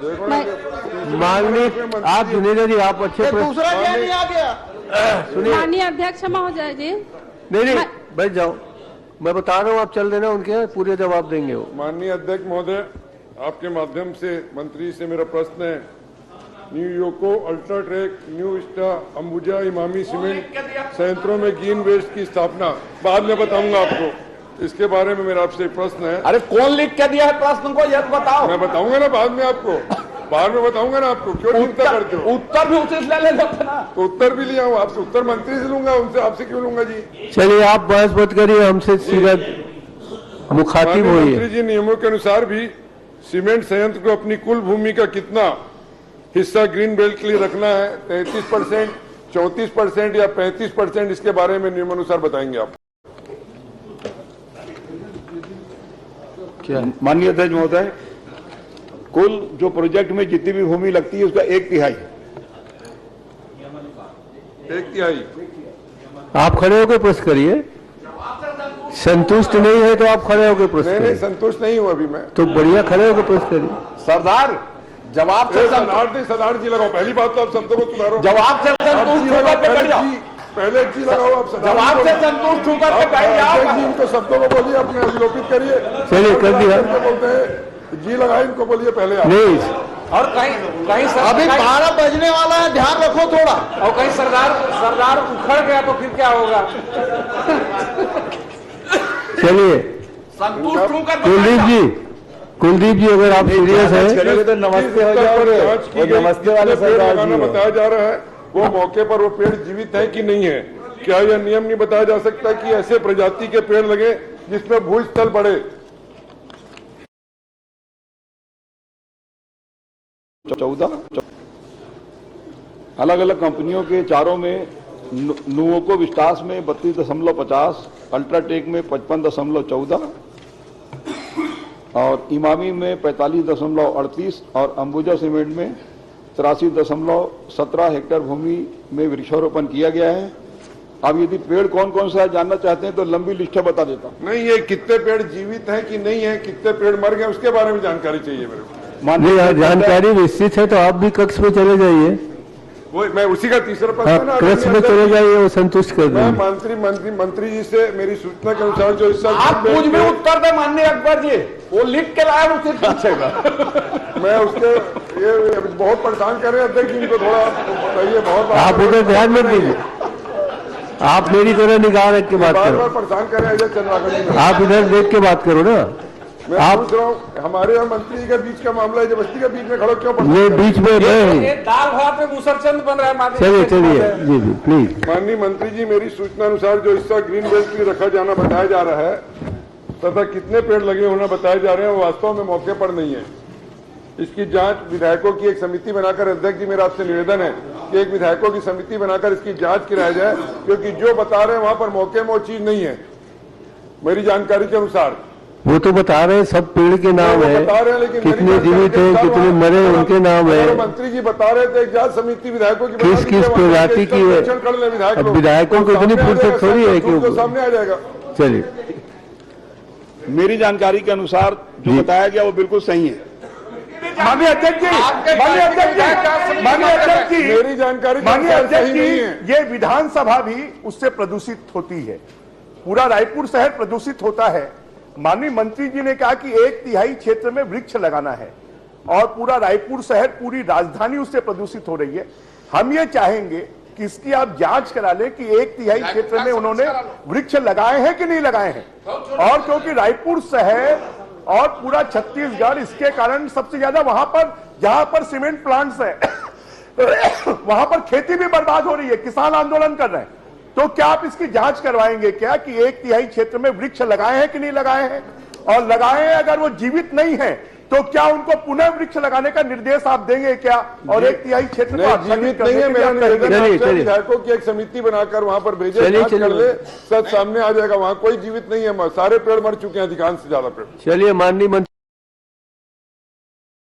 माननीय आप जुनेजा जी आप अच्छे दूसरा क्या नहीं आ गया। सुनिए माननीय अध्यक्ष क्षमा हो जाएगी। नहीं बैठ जाओ, मैं बता रहा हूँ, आप चल देना, उनके पूरे जवाब देंगे वो। माननीय अध्यक्ष महोदय, आपके माध्यम से मंत्री से मेरा प्रश्न है, न्यू योको, अल्ट्राटेक, न्यू स्टा, अंबुजा इमामी सीमेंट संयंत्रों में ग्रीन वेस्ट की स्थापना, बाद में बताऊंगा आपको, इसके बारे में मेरा आपसे प्रश्न है। अरे कौन लिख के दिया है प्रश्न को, यह बताओ। मैं बताऊंगा ना बाद में आपको, बाद में बताऊंगा ना आपको, क्यों चिंता करते हो? उत्तर भी उसी से ले लेते ना। तो उत्तर भी लिया हूँ आपसे, उत्तर मंत्री से लूंगा, उनसे आपसे क्यों लूंगा जी? चलिए आप बहस मत करिए, हमसे सीधा मुखातिब होइए। मंत्री जी, नियमों के अनुसार भी सीमेंट संयंत्र को अपनी कुल भूमि का कितना हिस्सा ग्रीन बेल्ट के लिए रखना है, 33%, 34% या 35%, इसके बारे में नियमानुसार बताएंगे आप। क्या माननीय अध्यक्ष महोदय, कुल जो प्रोजेक्ट में जितनी भी भूमि लगती है उसका 1/3। 1/3। आप खड़े होकर प्रश्न करिए, संतुष्ट नहीं है तो आप खड़े होकर प्रश्न नहीं करिए। संतुष्ट नहीं हूं अभी मैं। तो बढ़िया खड़े होकर प्रश्न करिए। सरदार जवाब से सरदार जी लगाओ, पहली बात तो आप शब्दों को सुधारो। जवाब से संतुष्ट होकर के बैठ जाओ। पहले जी लगाओ आप, जवाब से संतुष्ट होकर के बैठ जाओ। जी इनको शब्दों को बोलिए, अपने अभिलोपित करिए। चलिए कर दिया, बोलते हैं जी लगाए, इनको बोलिए पहले आप। नहीं और कहीं अभी 12 बजने वाला है, ध्यान रखो थोड़ा। और कहीं सरदार उखड़ गया तो फिर क्या होगा? चलिए संतुष्ट होकर कुलदीप जी अगर आप सीरियस हैं तो नमस्ते हो जाओगे, और नमस्ते वाले सरदार जी बताया जा रहा है, वो मौके पर वो पेड़ जीवित है कि नहीं है? क्या यह नियम नहीं बताया जा सकता कि ऐसे प्रजाति के पेड़ लगे जिसमें भूस्थल बढ़े? 14 अलग अलग कंपनियों के चारों में नुओको विस्टास में 32.50, अल्ट्राटेक में 55.14 और इमामी में 45.38 और अंबुजा सीमेंट में 83.17 हेक्टेयर भूमि में वृक्षारोपण किया गया है। अब यदि पेड़ कौन कौन सा जानना चाहते हैं तो लंबी लिस्ट बता देता हूं। नहीं, ये कितने पेड़ जीवित हैं कि नहीं है, कितने पेड़ मर गए, उसके बारे में जानकारी चाहिए मेरे को। नहीं जानकारी विस्तृत है तो आप भी कक्ष में चले जाइए। वो मैं उसी का तीसरा प्रश्न है। कक्ष में चले जाइए, वो संतुष्ट कर मैं देंगे। मंत्री जी से मेरी सूचना के अनुसार जो हिस्सा आप कुछ भी उत्तर दे माननीय अकबर जी, वो लिख के लाए उसे पूछेगा। मैं उसके ये बहुत परेशान कर रहे हैं अध्यक्ष, इनको थोड़ा बताइए। बहुत आप उधर ध्यान मत दीजिए, आप मेरी तरह निगाह रख के बात बार करो। परेशान कर रहे हैं अजय चंद्राकर। आप इधर देख के बात करो ना। मैं पूछ रहा हूँ, हमारे और मंत्री जी के बीच का मामला है, जबरदस्ती के बीच में खड़ो क्यों पड़? ये बीच में ये दाल भात में मुसरचंद बन रहा है माननीय। चलिए जी प्लीज। माननीय मंत्री जी, मेरी सूचना अनुसार जो हिस्सा ग्रीन बेल्ट के लिए रखा जाना बताया जा रहा है तथा कितने पेड़ लगे होना बताए जा रहे हैं, वो वास्तव में मौके पर नहीं है। इसकी जांच विधायकों की एक समिति बनाकर, अध्यक्ष जी मेरा आपसे निवेदन है कि एक विधायकों की समिति बनाकर इसकी जांच कराई जाए, क्योंकि जो बता रहे हैं वहां पर मौके में वो चीज नहीं है मेरी जानकारी के अनुसार। वो तो बता रहे हैं सब पेड़ के नाम है, कितने जीवित है, कितने मरे, उनके नाम है। मंत्री जी बता रहे थे जांच समिति विधायकों की किस किस प्रजाति की है, अब विधायकों को इतनी फुर्सत थोड़ी है कि सामने आ जाएगा। चलिए, मेरी जानकारी के अनुसार जो बताया गया वो बिल्कुल सही है। माननीय अध्यक्ष जी, मेरी जानकारी माननीय अध्यक्ष जी, नहीं है। ये विधानसभा भी उससे प्रदूषित होती है, पूरा रायपुर शहर प्रदूषित होता है। माननीय मंत्री जी ने कहा कि 1/3 क्षेत्र में वृक्ष लगाना है और पूरा रायपुर शहर, पूरी राजधानी उससे प्रदूषित हो रही है। हम ये चाहेंगे कि इसकी आप जांच करा लें कि 1/3 क्षेत्र में उन्होंने वृक्ष लगाए हैं कि नहीं लगाए हैं। और क्योंकि रायपुर शहर और पूरा छत्तीसगढ़ इसके कारण सबसे ज्यादा वहां पर जहां पर सीमेंट प्लांट्स है वहां पर खेती भी बर्बाद हो रही है, किसान आंदोलन कर रहे हैं। तो क्या आप इसकी जांच करवाएंगे क्या कि 1/3 क्षेत्र में वृक्ष लगाए हैं कि नहीं लगाए हैं, और लगाए हैं अगर वो जीवित नहीं है तो क्या उनको पुनः वृक्ष लगाने का निर्देश आप देंगे क्या? और 1/3 क्षेत्र को जीवित नहीं है, मेरा निवेदन है विधायकों की एक समिति बनाकर वहां पर भेजे, जांच कर ले, सब सामने आ जाएगा। वहां कोई जीवित नहीं है, सारे पेड़ मर चुके हैं, अधिकांश से ज्यादा पेड़। चलिए माननीय मंत्री